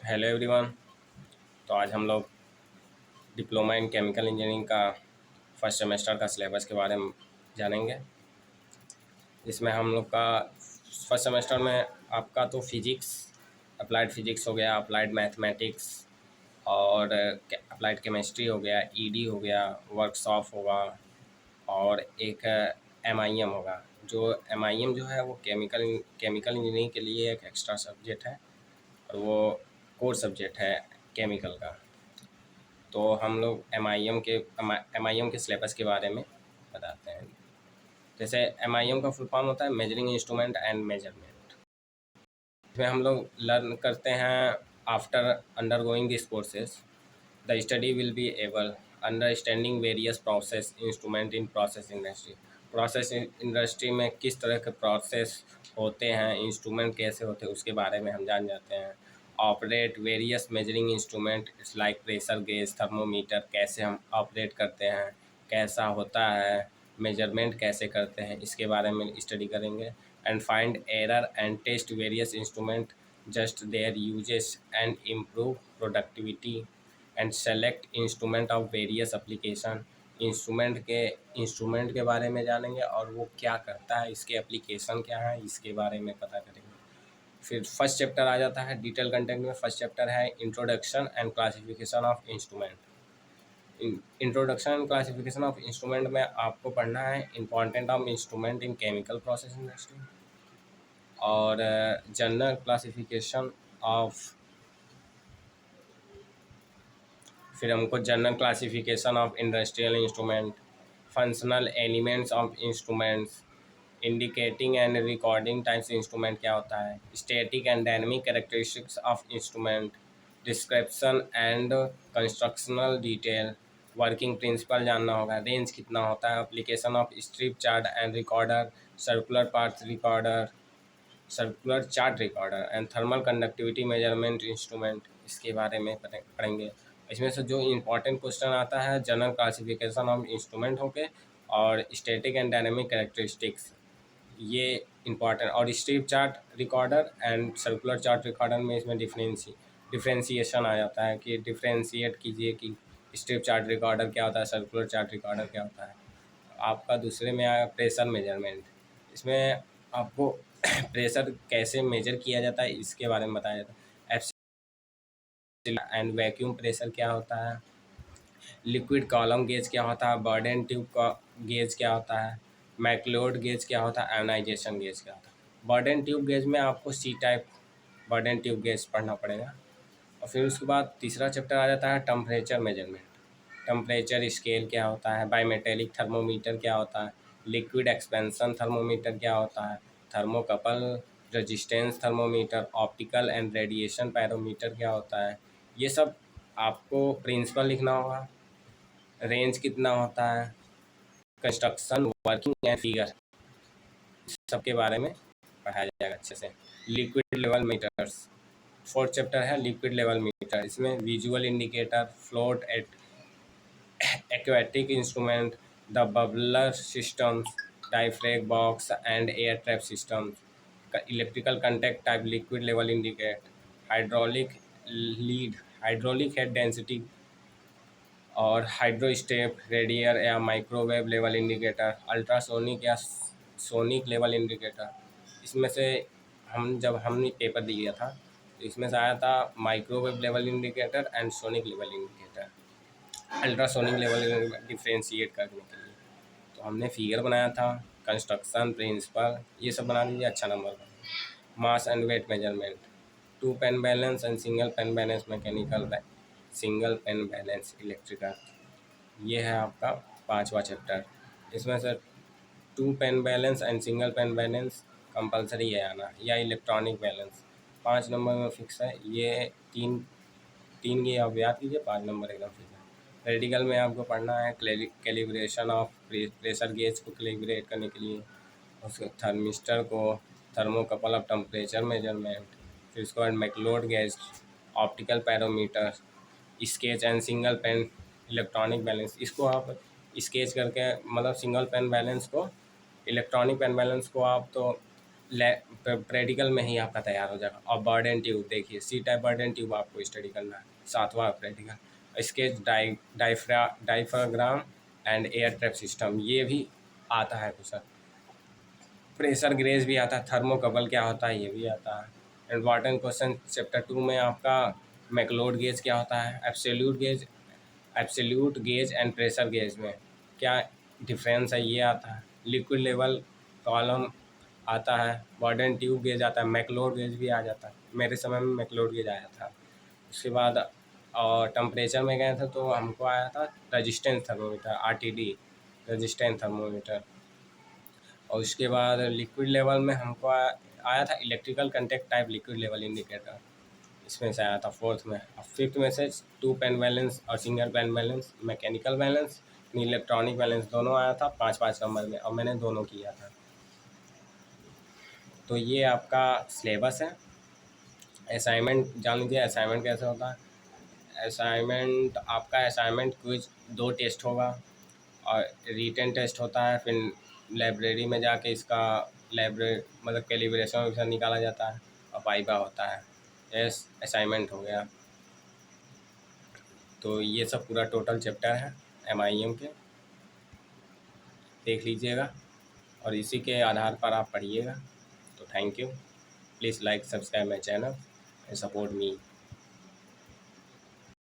Hello everyone. तो आज हम लोग डिप्लोमा इन केमिकल इंजीनियरिंग का फर्स्ट सेमेस्टर का सिलेबस के बारे में जानेंगे। इसमें हम लोग का फर्स्ट सेमेस्टर में आपका तो फिजिक्स, अप्लाइड फिजिक्स हो गया, अप्लाइड मैथमेटिक्स और अप्लाइड केमिस्ट्री हो गया, ईडी हो गया, वर्कशॉप होगा और एक एमआईएम होगा। जो एमआईएम जो है वो केमिकल इंजीनियरिंग के लिए एक एक्स्ट्रा सब्जेक्ट है और वो कोर सब्जेक्ट है केमिकल का। तो हम लोग एम आई एम के सिलेबस के बारे में बताते हैं। जैसे एम आई एम का फुल फॉर्म होता है मेजरिंग इंस्ट्रूमेंट एंड मेजरमेंट। इसमें हम लोग लर्न करते हैं after undergoing this courses the study will be able understanding various process instrument in process industry. Process industry में किस तरह के प्रोसेस होते हैं, इंस्ट्रूमेंट कैसे होते हैं, उसके बारे में हम जान जाते हैं। Operate various measuring instrument like pressure gauge, thermometer कैसे हम ऑपरेट करते हैं, कैसा होता है, मेजरमेंट कैसे करते हैं, इसके बारे में स्टडी करेंगे। And find error and test various instrument just their uses and improve productivity and select instrument of various application. Instrument के बारे में जानेंगे और वो क्या करता है, इसके एप्लीकेशन क्या है, इसके बारे में पता करेंगे। फिर फर्स्ट चैप्टर आ जाता है डिटेल कंटेंट में। फर्स्ट चैप्टर है introduction and classification of instrument. Introduction and classification of instrument में आपको पढ़ना है important of instrument in chemical process industry और जनरल क्लासिफिकेशन ऑफ। फिर हमको general classification of industrial instrument, functional elements of instruments, indicating and recording types instrument क्या होता है, static and dynamic characteristics of instrument, description and constructional detail, working principle जानना होगा, range कितना होता है, application of strip chart and recorder, circular part recorder, circular chart recorder and thermal conductivity measurement instrument, इसके बारे में पढ़ेंगे। इसमें से जो इम्पोर्टेंट क्वेश्चन आता है जनरल क्लासिफिकेशन ऑफ इंस्ट्रूमेंट होके और स्टैटिक एंड डायनेमिक कैरेक्टरिस्टिक्स, ये इम्पॉर्टेंट। और strip chart recorder and circular chart recorder में इसमें डिफ्रेंसीशन आ जाता है कि डिफ्रेंशिएट कीजिए कि स्ट्रिप चार्ट रिकॉर्डर क्या होता है, सर्कुलर चार्ट रिकॉर्डर क्या होता है। आपका दूसरे में आया प्रेशर मेजरमेंट। इसमें आपको प्रेशर कैसे मेजर किया जाता है इसके बारे में बताया जाता है। एंड वैक्यूम प्रेशर क्या होता है, लिक्विड कॉलम गेज क्या होता है, बर्डन ट्यूब का गेज क्या होता है, मैक्लोड गेज क्या होता है, आयोनाइजेशन गेज क्या होता है। बर्डन ट्यूब गेज में आपको C type Bourdon tube gauge पढ़ना पड़ेगा। और फिर उसके बाद तीसरा चैप्टर आ जाता है टेम्परेचर मेजरमेंट। टेम्परेचर स्केल क्या होता है, बायोमेटेलिक थर्मोमीटर क्या होता है, लिक्विड एक्सपेंशन थर्मोमीटर क्या होता है, thermocouple resistance thermometer, optical and radiation pyrometer क्या होता है। ये सब आपको प्रिंसिपल लिखना होगा। रेंज कितना होता है, कंस्ट्रक्शन, वर्किंग एंड फिगर, सबके बारे में पढ़ाया जाएगा अच्छे से। Liquid level meters, fourth chapter है लिक्विड लेवल मीटर। इसमें visual indicator, float at aquatic instrument, the bubbler systems, diaphragm box and air trap systems, electrical contact type liquid level indicate, hydraulic lead, hydraulic head density और हाइड्रोस्टेप, रेडियर या microwave level indicator, ultrasonic या sonic level indicator. इसमें से जब हमने paper दिया था तो इसमें से आया था microwave level indicator and sonic level indicator. Ultrasonic level differentiate करने के लिए तो हमने फिगर बनाया था, कंस्ट्रक्शन प्रिंसिपल ये सब बना लीजिए, अच्छा number. Mass and weight measurement, two pan balance and single pan balance mechanical, single pan balance electrical, ये है आपका पांचवा चैप्टर। इसमें से two pan balance and single pan balance compulsory है आना, या इलेक्ट्रॉनिक बैलेंस 5 नंबर में फिक्स है। ये तीन तीन ये आप याद कीजिए, 5 नंबर एकदम फिक्स है। रेडिकल में आपको पढ़ना है कैलिब्रेशन ऑफ प्रेशर गेज को कैलिब्रेट करने के लिए, उसके थर्मिस्टर को, थर्मोकपल ऑफ टेम्परेचर मेजरमेंट, फिर उसके बाद McLeod gauge, optical pyrometer, sketch and single pan electronic balance. इसको आप स्केच करके मतलब सिंगल पेन बैलेंस को, इलेक्ट्रॉनिक पेन बैलेंस को आप तो प्रैक्टिकल में ही आपका तैयार हो जाएगा। और बर्डन ट्यूब देखिए, सी टाइप बर्डन ट्यूब आपको स्टडी करना है, 7वां practical. Sketch diaphragm and air trap system, ये भी आता है क्वेश्चन। प्रेशर ग्रेज भी आता है, थर्मोकपल क्या होता है ये भी आता है। इम्पॉर्टेंट क्वेश्चन चैप्टर 2 में आपका मैकलोड गेज क्या होता है, absolute gauge and pressure gauge में क्या डिफरेंस है ये आता है। लिक्विड लेवल कॉलम आता है, बॉर्डन ट्यूब गेज आता है, मैकलोड गेज भी आ जाता है, मेरे समय में मैकलोड गेज आया था। उसके बाद और टेम्परेचर में गए थे तो हमको आया था resistance thermometer, RTD resistance thermometer. और उसके बाद लिक्विड लेवल में हमको आया था electrical contact type liquid level indicator, इसमें से आया था 4th में। और 5th में से 2 पेन बैलेंस और single pan balance, mechanical balance, electronic balance दोनों आया था 5-5 नंबर में, और मैंने दोनों किया था। तो ये आपका सिलेबस है। असाइनमेंट जान लीजिए, असाइनमेंट कैसे होता है। असाइनमेंट आपका असाइनमेंट क्विज 2 टेस्ट होगा और रिटन टेस्ट होता है, फिर लाइब्रेरी में जाके इसका मतलब कैलिब्रेशन निकाला जाता है, और वाइवा होता है। यस, असाइनमेंट हो गया। तो ये सब पूरा टोटल चैप्टर है MIM के, देख लीजिएगा और इसी के आधार पर आप पढ़िएगा। तो thank you, please like subscribe my channel and support me.